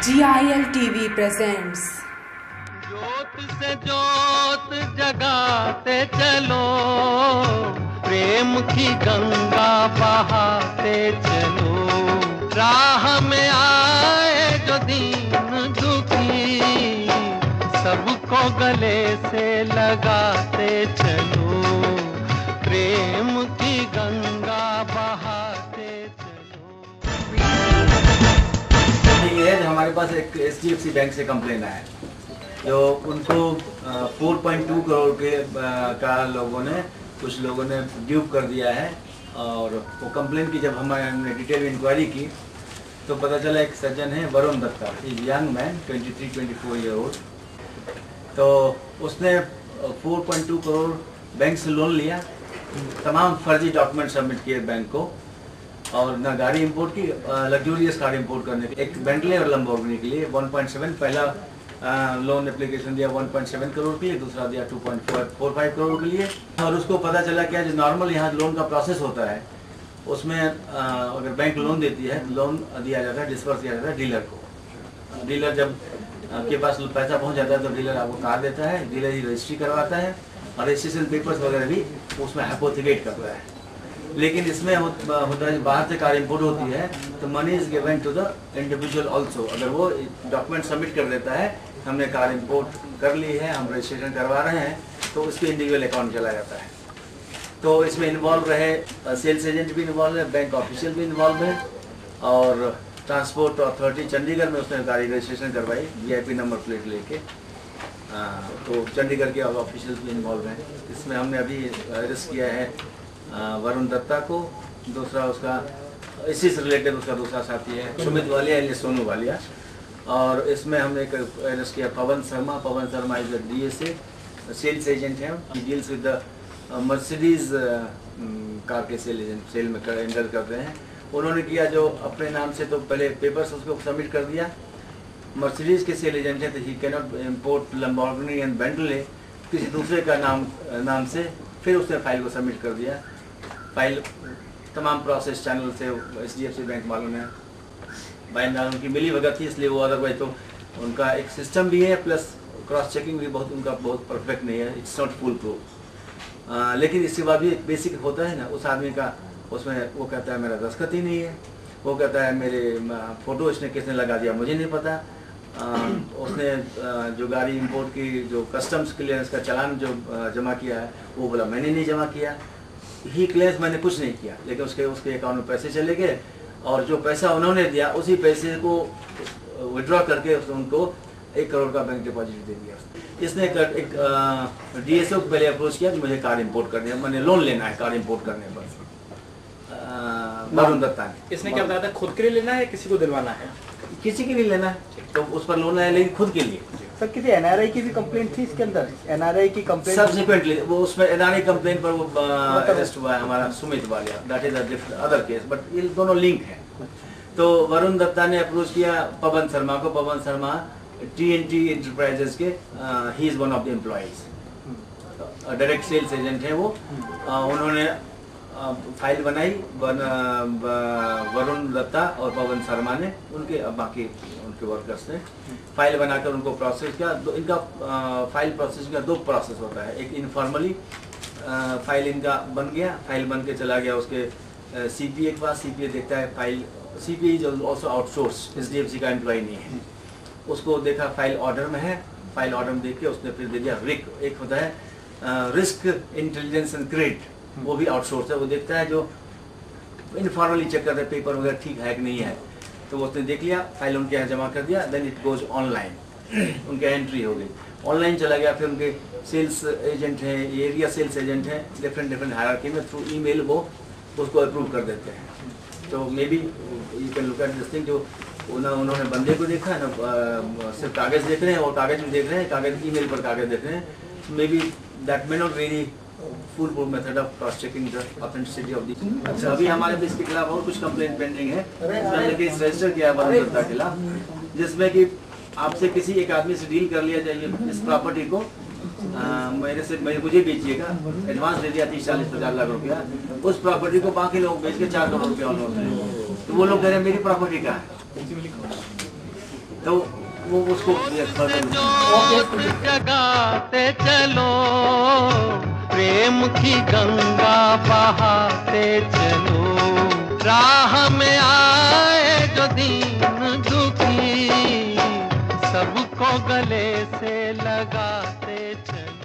GIL TV presents ज्योत से ज्योत जगाते चलो, प्रेम की गंगा बहाते चलो। राह में आए जो दीन दुखी, सबको गले से लगाते चलो, प्रेम की गंगा बहाते चलो। ये है, हमारे पास एक HDFC बैंक से कंप्लेन आया है जो उनको 4.2 करोड़ के का लोगों ने कुछ लोगों ने ड्यूप कर दिया है। और वो कंप्लेन की जब हमने डिटेल इंक्वायरी की तो पता चला एक सज्जन है Varun Datta, young man 23-24 year old. तो उसने 4.2 करोड़ बैंक से लोन लिया, तमाम फर्जी डॉक्यूमेंट सबमिट किए बैंक को, और ना गाड़ी इंपोर्ट की, लग्जूरियस कार इंपोर्ट करने के एक बेंटले और लंबोर्गिनी के लिए 1.7 पहला लोन एप्लीकेशन दिया 1.7 करोड़ के लिए, दूसरा दिया 2.45 करोड़ के लिए। और उसको पता चला क्या, जो नॉर्मल यहाँ लोन का प्रोसेस होता है उसमें अगर बैंक लोन देती है तो लोन दिया जाता है, डिस्पर्स किया जाता है डीलर को। डीलर जब आपके पास पैसा पहुँच जाता है तो डीलर आपको कार देता है, डीलर ही रजिस्ट्री करवाता है और रजिस्ट्रेशन पेपर्स वगैरह भी उसमें हाइपोथिकेट करता है। लेकिन इसमें होता है बाहर से कार इंपोर्ट होती है तो money is given to the individual also. अगर वो डॉक्यूमेंट सबमिट कर देता है, हमने कार इंपोर्ट कर ली है, हम रजिस्ट्रेशन करवा रहे हैं, तो उसके इंडिविजुअल अकाउंट चला जाता है। तो इसमें इन्वॉल्व रहे सेल्स एजेंट भी इन्वॉल्व है, बैंक ऑफिशियल भी इन्वॉल्व है, और ट्रांसपोर्ट अथॉरिटी चंडीगढ़ में उसने गाड़ी रजिस्ट्रेशन करवाई VIP नंबर प्लेट लेके। तो चंडीगढ़ के ऑफिशियल भी इन्वॉल्व हैं। इसमें हमने अभी अरेस्ट किया है वरुण दत्ता को, दूसरा उसका इसी से रिलेटेड उसका दूसरा साथी है सुमित वालिया या सोनू वालिया। और इसमें हमने एक अरेस्ट किया Pawan Sharma. Pawan Sharma is DSA sales agent है, he deals with the Mercedes car के सेल में एंटर करते हैं। उन्होंने किया जो अपने नाम से, तो पहले पेपर्स उसको सबमिट कर दिया, मर्सिडीज के सेल एजेंट है तो he can not import Lamborghini and Bentley किसी दूसरे का नाम से। फिर उसने फाइल को सबमिट कर दिया। फाइल तमाम प्रोसेस चैनल से HDFC बैंक वालों ने बाइंदार उनकी मिली भगत थी, इसलिए वो अदरवाइज तो उनका एक सिस्टम भी है, प्लस क्रॉस चेकिंग भी उनका बहुत परफेक्ट नहीं है, इट्स नॉट फुल प्रूफ। लेकिन इसके बाद भी बेसिक होता है ना उस आदमी का, उसमें वो कहता है मेरा दस्तखत ही नहीं है, वो कहता है मेरे फ़ोटो इसने किसने लगा दिया मुझे नहीं पता, उसने जो गाड़ी इंपोर्ट की जो कस्टम्स क्लियरेंस का चालान जो जमा किया है वो बोला मैंने नहीं जमा किया, ही क्लेम्स मैंने कुछ नहीं किया, लेकिन उसके अकाउंट में पैसे चले गए और जो पैसा उन्होंने दिया उसी पैसे को विड्रॉ करके उनको 1 करोड़ का बैंक डिपॉजिट दे दिया। इसने एक DSO को पहले अप्रोच किया कि मुझे कार इंपोर्ट करनी है, मैंने लोन लेना है कार इंपोर्ट करने पर। वरुण दत्ता ने इसने क्या बताया था, खुद के लिए लेना है किसी को दिलवाना है? किसी के लिए लेना है, तो उस पर लोन है, लेकिन खुद के लिए। सर किसी NRI की भी कंप्लेंट थी इसके अंदर? NRI की कंप्लेंट सब्सिक्वेंटली वो उसमें NRI कंप्लेंट पर वो अरेस्ट हुआ है हमारा Sumit Walia, that is a other case, but ये दोनों लिंक है। तो वरुण दत्ता ने अप्रोच किया पवन शर्मा को। पवन शर्मा TNT एंटरप्राइजेस के he is one of the employees, direct sales agent है वो। उन्होंने फाइल बनाई, वरुण दत्ता और पवन शर्मा ने, उनके बाकी उनके वर्कर्स ने फाइल बनाकर उनको प्रोसेस किया। इनका फाइल प्रोसेस का 2 प्रोसेस होता है, एक इनफॉर्मली फाइल इनका बन गया, फाइल बन के चला गया उसके CPA के पास, CPA देखता है file, CPA is also outsource, HDFC का एम्प्लॉय नहीं है, उसको देखा फाइल ऑर्डर में है, फाइल ऑर्डर में देख के उसने फिर दे दिया रिक, एक होता है रिस्क इंटेलिजेंस एंड क्रेडिट, वो भी आउटसोर्स है, वो देखता है जो इनफॉर्मली चेक करता है पेपर वगैरह ठीक है कि नहीं है, तो उसने देख लिया, फाइल उनके यहाँ जमा कर दिया, देन इट गोज ऑनलाइन, उनके एंट्री हो गई, ऑनलाइन चला गया। फिर उनके सेल्स एजेंट हैं, एरिया सेल्स एजेंट हैं, डिफरेंट हायरार्की में थ्रू ईमेल वो उसको अप्रूव कर देते हैं। तो may be you can look at this thing, जो उन्होंने बंदे को देखा है ना, सिर्फ कागज देख रहे हैं और कागज में देख रहे हैं, कागज ईमेल पर कागज देख रहे हैं, may be that may not very full proof method of cross checking the authenticity of the. अच्छा, अभी हमारे भी इसके खिलाफ और कुछ कंप्लेंट पेंडिंग है, हमने केस रजिस्टर किया है वरुण दत्ता के खिलाफ, जिसमें कि आपसे किसी एक आदमी से डील कर लिया जाए इस प्रॉपर्टी को, मुझे बेचिएगा, एडवांस दे दिया 30-40-50 लाख रुपया, उस प्रॉपर्टी को बाकी लोग बेच के 4 करोड़ रुपया ऑलमोस्ट, तो वो लोग कह रहे हैं मेरी प्रॉपर्टी का है। तो वो उसको जोत जगाते चलो, प्रेम की गंगा बहाते चलो। राह में आए जो दीन दुखी, सबको गले से लगाते चलो।